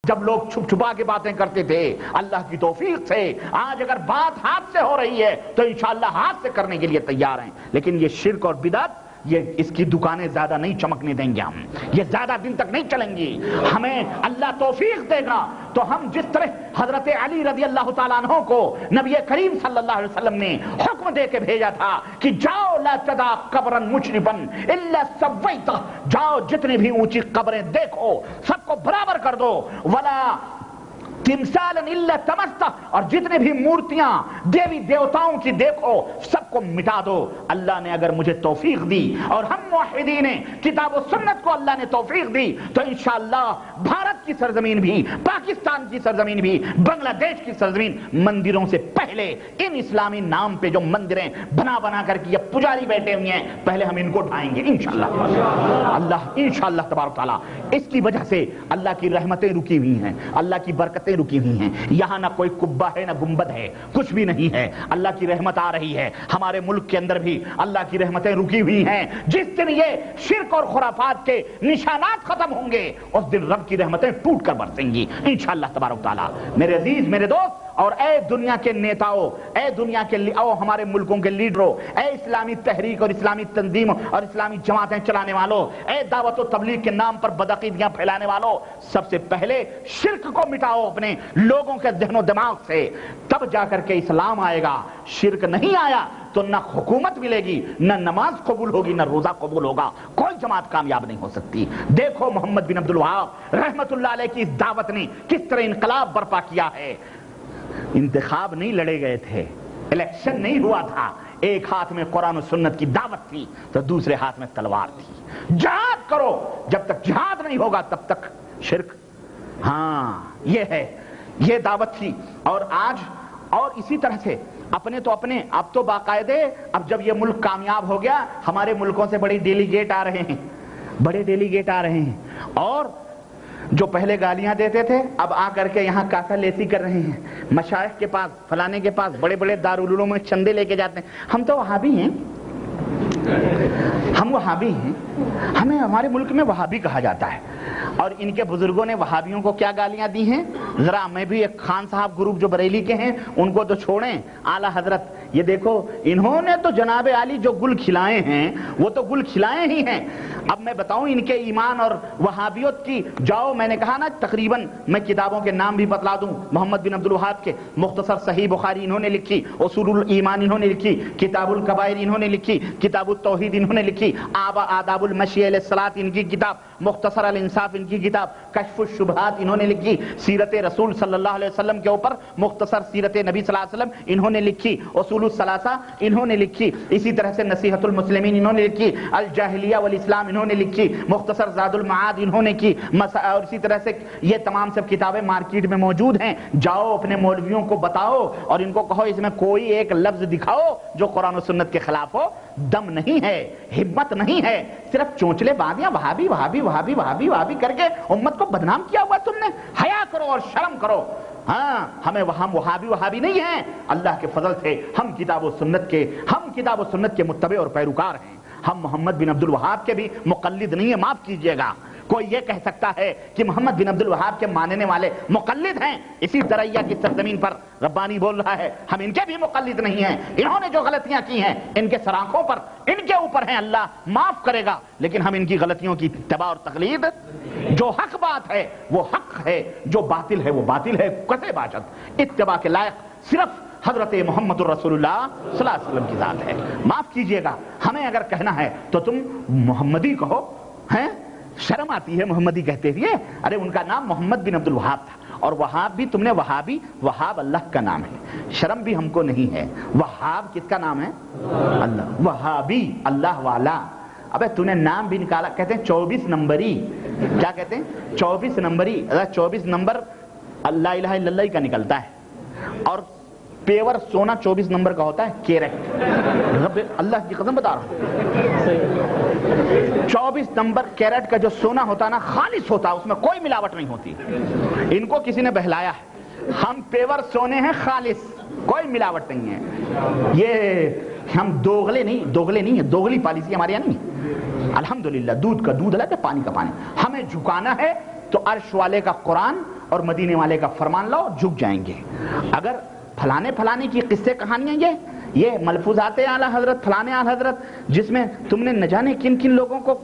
جب لوگ چھپ چھپا کے باتیں کرتے تھے، اللہ کی توفیق سے آج اگر بات ہاتھ سے ہو رہی ہے تو انشاءاللہ ہاتھ سے کرنے کے لیے تیار ہیں، لیکن یہ شرک اور بدعت یہ اس کی دکانیں زیادہ نہیں چمکنے دیں گے، ہم یہ زیادہ دن تک نہیں چلیں گی، ہمیں اللہ توفیق دے گا تو ہم جس طرح حضرت علی رضی اللہ تعالیٰ عنہ کو نبی کریم صلی اللہ علیہ وسلم نے حکم دے کے بھیجا تھا کہ جاؤ لا تدع قبرا مشرفا الا سویتہ، جاؤ جتنی بھی اونچی قبریں دیکھو سب کو برابر کر دو، ولا تمثالا الا تمستہ، اور جتنے بھی مورتیاں دیوی دیوتاؤں کی دیکھو سب کو مٹا دو۔ اللہ نے اگر مجھے توفیق دی اور ہم موحدین کتاب و سنت کو اللہ نے توفیق دی تو انشاءاللہ بھارت کی سرزمین بھی، پاکستان کی سرزمین بھی، بنگلہ دیش کی سرزمین مندروں سے پہلے ان اسلامی نام پہ جو مندریں بنا بنا کر کے یہ پجاری بیٹھے ہوئے ہیں پہلے ہم ان کو ڈھائیں گے انشاءاللہ۔ اللہ انشاءاللہ تبارک تعالیٰ اس کی وجہ سے اللہ کی رحمتیں رکی ہوئی ہیں، اللہ کی برکتیں رکی ہوئی ہیں، یہاں نہ کوئی قبہ ہے نہ گنبد ہے، کچھ بھی نہیں ہے، اللہ کی رحمت آ رہی ہے، ہمارے ملک کے اندر بھی اللہ کی رحمتیں رکی ہوئی ہیں۔ جس دن یہ شرک اور خرافات کے نشانات ختم ہوں گے اس دن رب کی رحمتیں ٹوٹ کر برسیں گی انشاءاللہ تبارک تعالیٰ۔ میرے عزیز، میرے دوست، اور اے دنیا کے نیتاؤں، اے دنیا کے ہمارے ملکوں کے لیڈروں، اے اسلامی تحریک اور اسلامی تنظیم اور اسلامی جماعتیں چلانے والوں، اے دعوت و تبلیغ کے نام پر بدعقیدیاں پھیلانے والوں، سب سے پہلے شرک کو مٹاؤ اپنے لوگوں کے ذہن و دماغ سے، تب جا کر کے اسلام آئے گا۔ شرک نہیں آیا تو نہ حکومت ملے گی، نہ نماز قبول ہوگی، نہ روزہ قبول ہوگا، کوئی جماعت کامیاب نہیں ہو سکتی۔ دیکھو محمد بن عبد الوہاب رحمت اللہ علیہ کی اس دعوت نے کس طرح انقلاب برپا کیا ہے۔ انتخاب نہیں لڑے گئے تھے، الیکشن نہیں ہوا تھا، ایک ہاتھ میں قرآن و سنت کی دعوت تھی تو دوسرے ہاتھ میں تلوار تھی۔ جہاد کرو، جب تک جہاد نہیں ہوگا تب تک شرک، ہاں یہ ہے، یہ دعوت تھی۔ اور آج اور اسی طرح سے اپنے تو اپنے، اب تو باقاعدے، اب جب یہ ملک کامیاب ہو گیا ہمارے ملکوں سے بڑے ڈیلیگیٹ آ رہے ہیں، بڑے ڈیلیگیٹ آ رہے ہیں، اور جو پہلے گالیاں دیتے تھے اب آ کر کے یہاں کاکا لیسی کر رہے ہیں، مشائخ کے پاس، فلانے کے پاس، بڑے بڑے دارالعلوم میں چندے لے کے جاتے ہیں۔ ہم تو وہابی ہیں، ہم وہابی ہیں، ہمیں ہمارے ملک میں وہابی کہا جاتا ہے۔ اور ان کے بزرگوں نے وہابیوں کو کیا گالیاں دی ہیں، ذرا میں بھی ایک خان صاحب گروپ جو بریلی کے ہیں ان کو تو چھوڑیں، اعلی حضرت یہ دیکھو انہوں نے تو جناب عالی جو گل کھلائے ہیں وہ تو گل کھلائے ہی ہیں۔ اب میں بتاؤں ان کے ایمان اور وہابیت کی، جاؤ میں نے کہا نا تقریباً میں کتابوں کے نام بھی بتلا دوں، محمد بن عبد الوہاب کے مختصر صحیح بخاری انہوں نے لکھی، اصول الایمان انہوں نے لکھی، کتاب الکبائر انہوں نے لکھی، کتاب التوحید انہوں نے لکھی، آداب المشی الی الصلاۃ ان کی کتاب، مختصر الانصاف ان کی کتاب، کشف الشبہات انہوں نے لکھی، سیرت رسول صلی اللہ علیہ وسلم کے اوپر مختصر سیرت نبی صلی اللہ علیہ وسلم انہوں نے لکھی، اصول الثلاثہ انہوں نے لکھی، اسی طرح سے نصیحت المسلمین انہوں نے لکھی، الجاہلیہ والاسلام انہوں نے لکھی، مختصر زاد المعاد انہوں نے کی، اور اسی طرح سے یہ تمام سب کتابیں مارکیٹ میں موجود ہیں۔ جاؤ اپنے مولویوں کو بتاؤ اور ان کو کہو اس میں کوئی ایک لفظ دکھاؤ جو قرآن و سنت کے خلاف ہو، دم نہیں ہے، ہمت نہیں ہے، صرف چونچلے باندیاں وہابی وہابی وہابی وہابی وہابی کر کے امت کو بدنام کیا ہوا تم نے۔ حیا کرو اور شرم کرو۔ ہاں ہمیں ہم وہابی نہیں ہیں، اللہ کے فضل سے ہم کتاب و سنت کے متبع اور پیروکار ہیں۔ ہم محمد بن عبد الوہاب کے بھی مقلد نہیں ہیں، معاف کیجئے گا۔ کوئی یہ کہہ سکتا ہے کہ محمد بن عبد الوہاب کے ماننے والے مقلد ہیں، اسی دریا کی سرزمین پر ربانی بول رہا ہے ہم ان کے بھی مقلد نہیں ہیں، انہوں نے جو غلطیاں کی ہیں ان کے سراخوں پر ان کے اوپر ہیں، اللہ معاف کرے گا، لیکن ہم ان کی غلطیوں کی اتباع اور تقلید، جو حق بات ہے وہ حق ہے، جو باطل ہے وہ باطل ہے، کتے باشد اتباع کے لائق صرف حضرت محمد الرسول اللہ صلی اللہ علیہ وسلم کی ذات ہے۔ معاف کیجئے گا، ہمیں اگر کہنا ہے تو تم محمدی کہو، ہیں شرم آتی ہے محمدی کہتے ہوئے، ارے ان کا نام محمد بن عبد الوہاب تھا، اور وہاب بھی تم نے وہابی، وہاب اللہ کا نام ہے، شرم بھی ہم کو نہیں ہے۔ وہاب کس کا نام ہے؟ اللہ، وہابی اللہ والا۔ ابے تو نے نام بھی نکالا، کہتے ہیں 24 نمبری، کیا کہتے ہیں 24 نمبری، 24 نمبر لا الہ الا اللہ کا نکلتا ہے، اور پیور سونا 24 نمبر کا ہوتا ہے، کیرٹ، رب اللہ کی قسم بتا رہا ہوں، 24 نمبر کیرٹ کا جو سونا ہوتا ہے نا خالص ہوتا ہے، اس میں کوئی ملاوٹ نہیں ہوتی۔ ان کو کسی نے بہلایا ہے، ہم پیور سونے ہیں خالص، کوئی ملاوٹ نہیں ہے، یہ ہم دوغلے نہیں ہیں، دوغلی پالیسی ہمارے یہاں نہیں۔ الحمدللہ دودھ کا دودھ الگ ہے، پانی کا پانی۔ ہمیں جھکانا ہے تو عرش والے کا قرآن اور مدینے والے کا فرمان لاؤ، جھک جائیں گے۔ اگر فلانے کی قصے کہانیاں یہ ملفوظات اعلی حضرت فلانے اعلی حضرت جس میں تم نے نہ جانے کن کن لوگوں کو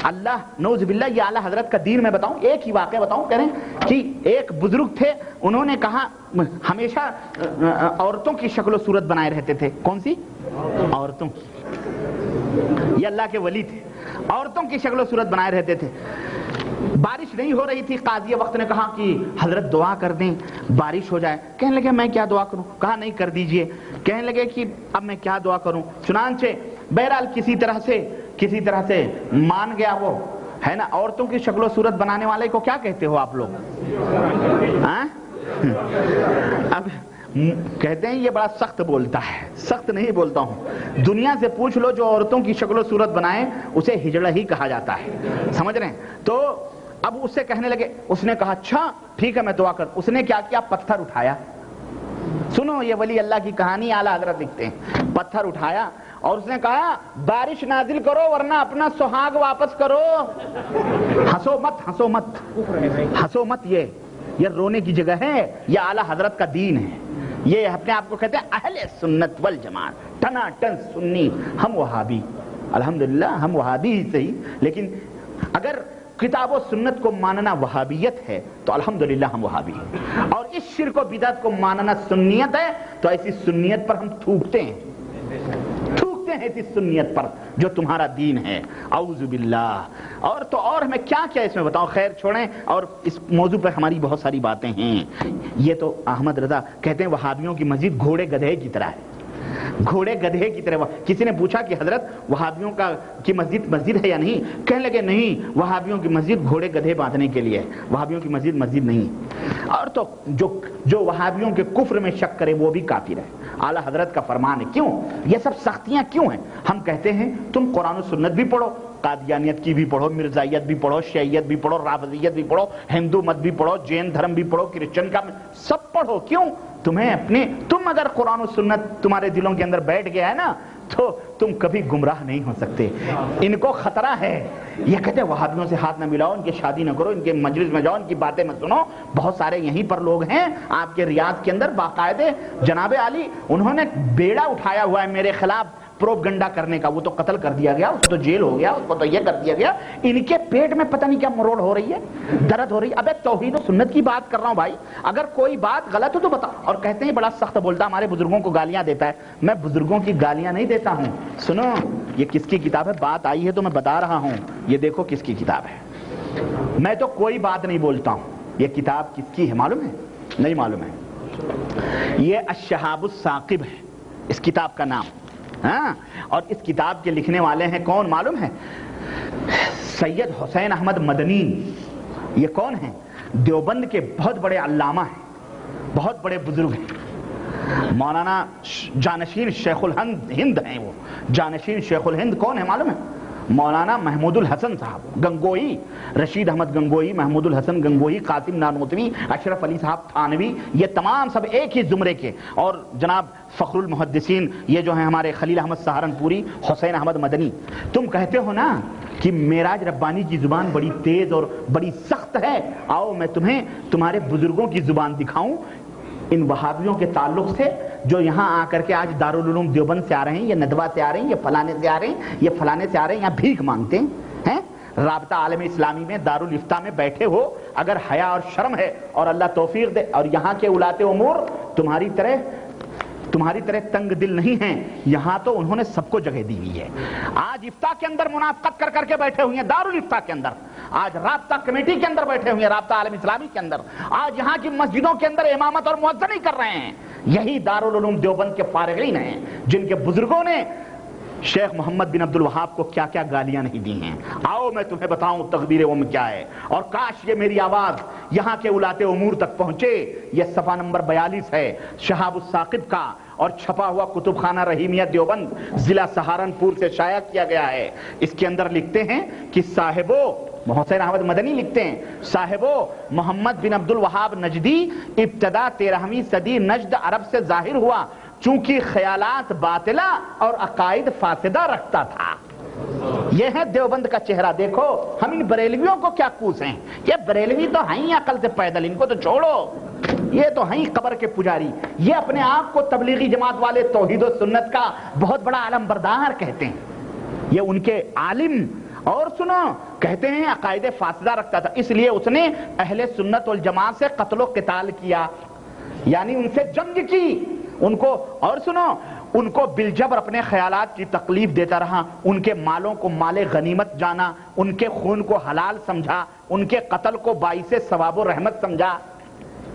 اللہ نعوذ باللہ یہ اعلی حضرت کا دین میں بتاؤں، ایک ہی واقعہ بتاؤں، کہہ رہے ہیں کہ ایک بزرگ تھے، انہوں نے کہا ہمیشہ عورتوں کی شکل و صورت بنائے رہتے تھے۔ کون سی؟ عورتوں کی۔ یہ اللہ کے ولی تھے، عورتوں کی شکل و صورت بنائے رہتے تھے۔ بارش نہیں ہو رہی تھی، قاضی وقت نے کہا کہ حضرت دعا کر دیں بارش ہو جائے۔ کہنے لگے میں کیا دعا کروں؟ کہا نہیں کر دیجئے۔ کہنے لگے کہ اب میں کیا دعا کروں؟ چنانچہ بہرحال کسی طرح سے مان گیا وہ، ہے نا۔ عورتوں کی شکل و صورت بنانے والے کو کیا کہتے ہو آپ لوگ؟ اب کہتے ہیں یہ بڑا سخت بولتا ہے۔ سخت نہیں بولتا ہوں، دنیا سے پوچھ لو جو عورتوں کی شکل و صورت بنائے اسے ہجڑا ہی کہا جاتا ہے، سمجھ رہے ہیں؟ تو اب اس سے کہنے لگے، اس نے کہا اچھا ٹھیک ہے میں دعا کر۔ اس نے کیا کیا؟ پتھر اٹھایا۔ سنو یہ ولی اللہ کی کہانی اعلی حضرت لکھتے ہیں۔ پتھر اٹھایا اور اس نے کہا بارش نازل کرو ورنہ اپنا سہاگ واپس کرو۔ ہنسو مت، ہنسو مت، ہنسو مت، یہ رونے کی جگہ ہے، یہ اعلی حضرت کا دین ہے۔ یہ اپنے آپ کو کہتے ہیں اہل سنت والجماعت، ٹنا ٹن سنی، ہم وہابی۔ الحمدللہ ہم وہابی ہی صحیح، لیکن اگر کتاب و سنت کو ماننا وہابیت ہے تو الحمدللہ ہم وہابی ہیں، اور اس شرک و بدعت کو ماننا سنیت ہے تو ایسی سنیت پر ہم تھوکتے ہیں ایسی سنیت پر جو تمہارا دین ہے، اعوذ باللہ۔ اور ہمیں کیا اس میں بتاؤں، خیر چھوڑیں، اور اس موضوع پر ہماری بہت ساری باتیں ہیں۔ یہ تو احمد رضا کہتے ہیں وہابیوں کی مسجد گھوڑے گدھے کی طرح ہے، گھوڑے گدھے کی طرح۔ کسی نے پوچھا کہ حضرت وہابیوں کی مسجد ہے یا نہیں؟ کہنے لگے نہیں، وہابیوں کی مسجد گھوڑے گدھے باندھنے کے لیے، وہابیوں کی مسجد نہیں۔ اور تو جو وہابیوں کے کفر میں شک کرے وہ بھی کافر ہے، اعلی حضرت کا فرمان ہے۔ کیوں یہ سب سختیاں کیوں ہیں؟ ہم کہتے ہیں تم قرآن و سنت بھی پڑھو، قادیانیت کی بھی پڑھو، مرزائیت بھی پڑھو، شیعیت بھی پڑھو، رافضیت بھی پڑھو، ہندو مت بھی پڑھو، جین دھرم بھی پڑھو، کرسچن کا سب پڑھو۔ کیوں؟ تم اگر قرآن و سنت تمہارے دلوں کے اندر بیٹھ گیا ہے نا تو تم کبھی گمراہ نہیں ہو سکتے۔ ان کو خطرہ ہے، یہ کہتے ہیں وہابیوں سے ہاتھ نہ ملاؤ، ان کی شادی نہ کرو، ان کے مجلس میں جاؤ، ان کی باتیں مت سنو۔ بہت سارے یہیں پر لوگ ہیں آپ کے ریاض کے اندر باقاعدے جناب علی انہوں نے بیڑا اٹھایا ہوا ہے میرے خلاف پروپگنڈا کرنے کا، وہ تو قتل کر دیا گیا، اس کو تو جیل ہو گیا، اس کو تو یہ کر دیا گیا۔ ان کے پیٹ میں پتہ نہیں کیا مروڑ ہو رہی ہے، درد ہو رہی ہے۔ ابے توحید و سنت کی بات کر رہا ہوں بھائی، اگر کوئی بات غلط ہو تو بتا۔ اور کہتے ہیں بڑا سخت بولتا، ہمارے بزرگوں کو گالیاں دیتا ہے۔ میں بزرگوں کی گالیاں نہیں دیتا ہوں، سنو یہ کس کی کتاب ہے، بات آئی ہے تو میں بتا رہا ہوں، یہ دیکھو کس کی کتاب ہے۔ میں تو کوئی بات نہیں بولتا ہوں، یہ کتاب کس کی ہے معلوم ہے؟ نہیں معلوم ہے؟ یہ الشہاب الثاقب ہے اس کتاب کا نام، ہاں۔ اور اس کتاب کے لکھنے والے ہیں کون معلوم ہے؟ سید حسین احمد مدنی۔ یہ کون ہیں؟ دیوبند کے بہت بڑے علامہ ہیں، بہت بڑے بزرگ ہیں، مولانا جانشین شیخ الہند ہیں۔ وہ جانشین شیخ الہند کون ہے معلوم ہے؟ مولانا محمود الحسن صاحب گنگوئی، رشید احمد گنگوئی، محمود الحسن گنگوئی، قاسم نانوتوی، اشرف علی صاحب تھانوی، یہ تمام سب ایک ہی زمرے کے۔ اور جناب فخر المحدثین یہ جو ہیں ہمارے خلیل احمد سہارنپوری، حسین احمد مدنی۔ تم کہتے ہو نا کہ معراج ربانی کی زبان بڑی تیز اور بڑی سخت ہے، آؤ میں تمہیں تمہارے بزرگوں کی زبان دکھاؤں، ان وہابیوں کے تعلق سے جو یہاں آ کر کے آج دارالعلوم دیوبند سے آ رہے ہیں، یہ ندوہ سے آ رہے ہیں، یہ فلانے سے آ رہے ہیں، یہ فلانے سے آ رہے ہیں، یہاں بھیک مانگتے ہیں۔ رابطہ عالم اسلامی میں دارالافتاء میں بیٹھے ہو، اگر حیا اور شرم ہے اور اللہ توفیق دے، اور یہاں کے ولاۃ امور تمہاری طرح تنگ دل نہیں ہیں، یہاں تو انہوں نے سب کو جگہ دی ہوئی ہے۔ آج افتاء کے اندر منافقت کر کے بیٹھے ہوئے ہیں، دارالافتاء کے اندر، آج رابطہ کمیٹی کے اندر بیٹھے ہوئے ہیں، رابطہ عالم اسلامی کے اندر، آج یہاں کی مسجدوں کے اندر امامت اور مؤذنی کر رہے ہیں، یہی دارالعلوم دیوبند کے فارغین ہیں جن کے بزرگوں نے شیخ محمد بن عبد الوہاب کو کیا کیا گالیاں نہیں دی ہیں۔ آؤ میں تمہیں بتاؤں تقدیر کیا ہے، اور کاش یہ میری آواز یہاں کے ولاۃ امور تک پہنچے۔ یہ صفحہ نمبر 42 ہے شہاب الثاقب کا، اور چھپا ہوا کتب خانہ رحیمیہ دیوبند ضلع سہارنپور سے شائع کیا گیا ہے۔ اس کے اندر لکھتے ہیں کہ صاحبو حسین احمد مدنی لکھتے ہیں، صاحبو محمد بن عبد الوہاب نجدی ابتدا 13ویں صدی نجد عرب سے ظاہر ہوا، چونکہ خیالات باطلہ اور عقائد فاسدہ رکھتا تھا۔ یہ ہے دیوبند کا چہرہ. دیکھو ہم ان بریلویوں کو کیا کوسیں. یہ بریلوی تو ہیں عقل سے پیدل, ان کو تو چھوڑو. یہ تو ہیں قبر کے پجاری. یہ اپنے آپ کو تبلیغی جماعت والے توحید و سنت کا بہت بڑا علم بردار کہتے ہیں. یہ ان کے عالم. اور سنو کہتے ہیں عقائد فاسدہ رکھتا تھا, اس لیے اس نے اہل سنت والجماعت سے قتل و قتال کیا, یعنی ان سے جنگ کی ان کو. اور سنو ان کو بالجبر اپنے خیالات کی تکلیف دیتا رہا, ان کے مالوں کو مال غنیمت جانا, ان کے خون کو حلال سمجھا, ان کے قتل کو باعث ثواب و رحمت سمجھا.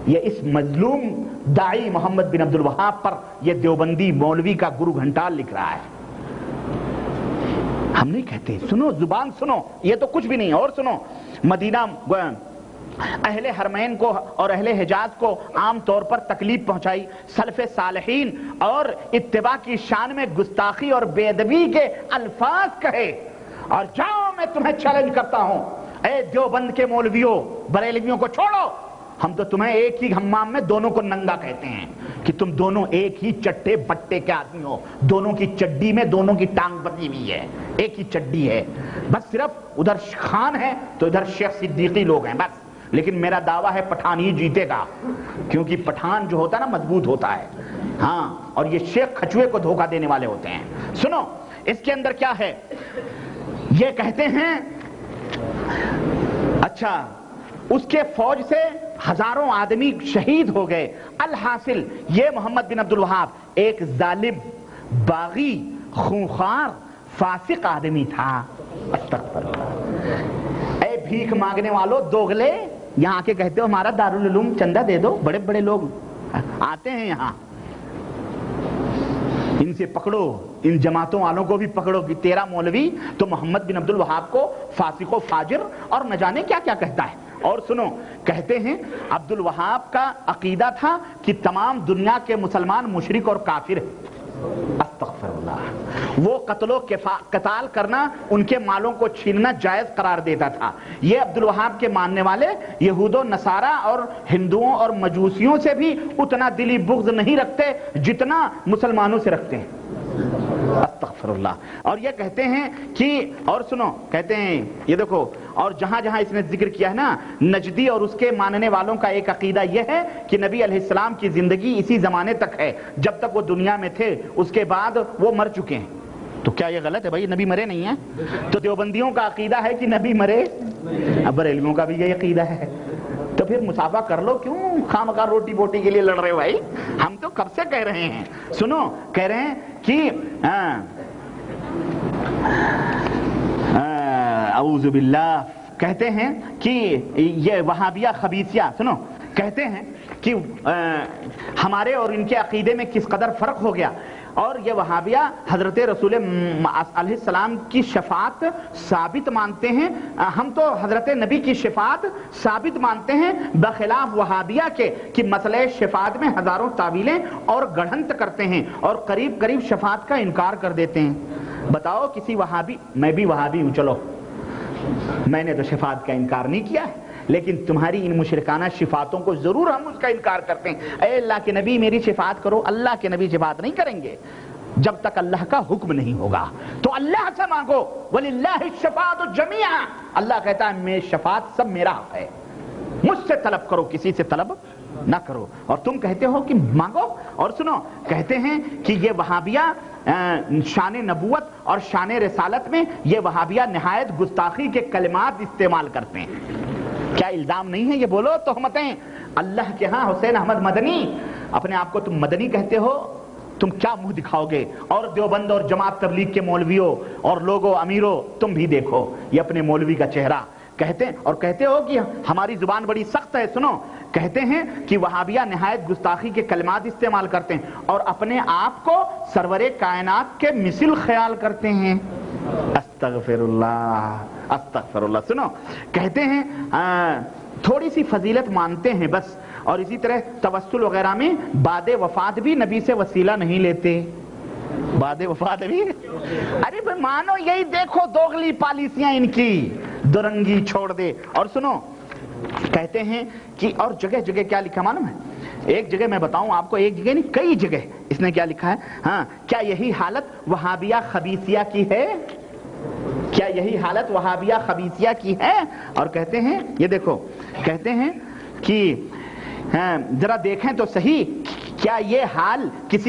یہ اس مظلوم داعی محمد بن عبد الوہاب پر یہ دیوبندی مولوی کا گرو گھنٹال لکھ رہا ہے. ہم نہیں کہتے. سنو زبان سنو, یہ تو کچھ بھی نہیں. اور سنو مدینہ اہل حرمین کو اور اہل حجاز کو عام طور پر تکلیف پہنچائی, سلف صالحین اور اتباع کی شان میں گستاخی اور بے ادبی کے الفاظ کہے. اور جاؤ میں تمہیں چیلنج کرتا ہوں, اے دیوبند کے مولویوں بریلویوں کو چھوڑو, ہم تو تمہیں ایک ہی حمام میں دونوں کو ننگا کہتے ہیں کہ تم دونوں ایک ہی چٹے بٹے کے آدمی ہو. دونوں کی چڈی میں دونوں کی ٹانگ بندھی ہوئی ہے, ایک ہی چڈی ہے, بس صرف ادھر خان ہے تو ادھر شیخ صدیقی لوگ ہیں بس. لیکن میرا دعویٰ ہے پٹھان ہی جیتے گا, کیونکہ پٹھان جو ہوتا ہے نا مضبوط ہوتا ہے. ہاں, اور یہ شیخ کھچوے کو دھوکہ دینے والے ہوتے ہیں. سنو اس کے اندر کیا ہے, یہ کہتے ہیں اچھا اس کے فوج سے ہزاروں آدمی شہید ہو گئے. الحاصل یہ محمد بن عبد الوہاب ایک ظالم, باغی, خونخوار, فاسق آدمی تھا. استغفر اللہ. اے بھیک مانگنے والوں دوغلے, یہاں آ کے کہتے ہو ہمارا دارالعلوم چندہ دے دو. بڑے بڑے لوگ آتے ہیں یہاں, ان سے پکڑو, ان جماعتوں والوں کو بھی پکڑو کہ تیرا مولوی تو محمد بن عبد الوہاب کو فاسق و فاجر اور نہ جانے کیا کیا کہتا ہے. اور سنو کہتے ہیں عبد الوہاب کا عقیدہ تھا کہ تمام دنیا کے مسلمان مشرک اور کافر ہیں. استغفر اللہ. وہ قتل و قتال کرنا, ان کے مالوں کو چھیننا جائز قرار دیتا تھا. یہ عبد الوہاب کے ماننے والے یہود و نصارہ اور ہندوؤں اور مجوسیوں سے بھی اتنا دلی بغض نہیں رکھتے جتنا مسلمانوں سے رکھتے ہیں. استغفر اللہ. اور یہ کہتے ہیں کہ اور سنو کہتے ہیں یہ دیکھو, اور جہاں جہاں اس نے ذکر کیا ہے نا, نجدی اور اس کے ماننے والوں کا ایک عقیدہ یہ ہے کہ نبی علیہ السلام کی زندگی اسی زمانے تک ہے جب تک وہ دنیا میں تھے, اس کے بعد وہ مر چکے ہیں. تو کیا یہ غلط ہے بھائی, نبی مرے نہیں ہیں؟ تو دیوبندیوں کا عقیدہ ہے کہ نبی مرے, اب بریلویوں کا بھی یہ عقیدہ ہے. تو پھر مسافہ کر لو, کیوں خامخواہ روٹی بوٹی کے لیے لڑ رہے ہو بھائی؟ ہم تو کب سے کہہ رہے ہیں. سنو کہہ رہے ہیں کہ اعوذ باللہ, کہتے ہیں کہ یہ وہابیہ خبیثیہ, سنو کہتے ہیں کہ ہمارے اور ان کے عقیدے میں کس قدر فرق ہو گیا. اور یہ وہابیہ حضرت رسول علیہ السلام کی شفاعت ثابت مانتے ہیں, ہم تو حضرت نبی کی شفاعت ثابت مانتے ہیں, بخلاف وہابیہ کے کہ مسئلہ شفاعت میں ہزاروں تعویلیں اور گڑھنت کرتے ہیں اور قریب قریب شفاعت کا انکار کر دیتے ہیں. بتاؤ کسی وہابی, میں بھی وہابی ہوں, چلو میں نے تو شفاعت کا انکار نہیں کیا ہے, لیکن تمہاری ان مشرکانہ شفاعتوں کو ضرور ہم اس کا انکار کرتے ہیں. اے اللہ کے نبی میری شفاعت کرو. اللہ کے نبی شفاعت نہیں کریں گے جب تک اللہ کا حکم نہیں ہوگا. تو اللہ سے مانگو, وَلِلَّهِ الشَّفَاعَةُ جَمِيعًا. اللہ کہتا ہے میں شفاعت سب میرا حق ہے, مجھ سے طلب کرو, کسی سے طلب نہ کرو. اور تم کہتے ہو کہ مانگو. اور سنو کہتے ہیں کہ یہ وہابیہ شان نبوت اور شان رسالت میں یہ وہابیہ نہایت گستاخی کے کلمات استعمال کرتے ہیں. کیا الزام نہیں ہے یہ؟ بولو تہمتیں. اللہ کے ہاں حسین احمد مدنی, اپنے آپ کو تم مدنی کہتے ہو, تم کیا منہ دکھاؤ گے؟ اور دیوبند اور جماعت تبلیغ کے مولویوں اور لوگوں امیروں, تم بھی دیکھو یہ اپنے مولوی کا چہرہ. کہتے ہیں اور کہتے ہو کہ ہماری زبان بڑی سخت ہے. سنو کہتے ہیں کہ وہابیہ نہایت گستاخی کے کلمات استعمال کرتے ہیں اور اپنے آپ کو سرور کائنات کے مثل خیال کرتے ہیں. استغفر اللہ, استغفر اللہ. سنو کہتے ہیں تھوڑی سی فضیلت مانتے ہیں بس, اور اسی طرح توسل وغیرہ میں بعد وفات بھی نبی سے وسیلہ نہیں لیتے. بعد وفات بھی, ارے بھائی مانو یہی دیکھو دوغلی پالیسیاں ان کی, درنگی چھوڑ دے. اور سنو کہتے ہیں کہ اور جگہ جگہ کیا لکھا معلوم ہے؟ ایک جگہ میں بتاؤں آپ کو, ایک جگہ نہیں کئی جگہ اس نے کیا لکھا ہے. ہاں, کیا یہی حالت وہابیہ خبیثیہ کی ہے؟ کیا یہی حالت وہابیہ خبیثیہ کی ہے؟ اور کہتے ہیں یہ دیکھو، کہتے ہیں کہ ذرا دیکھیں تو صحیح، کیا یہ حال کسی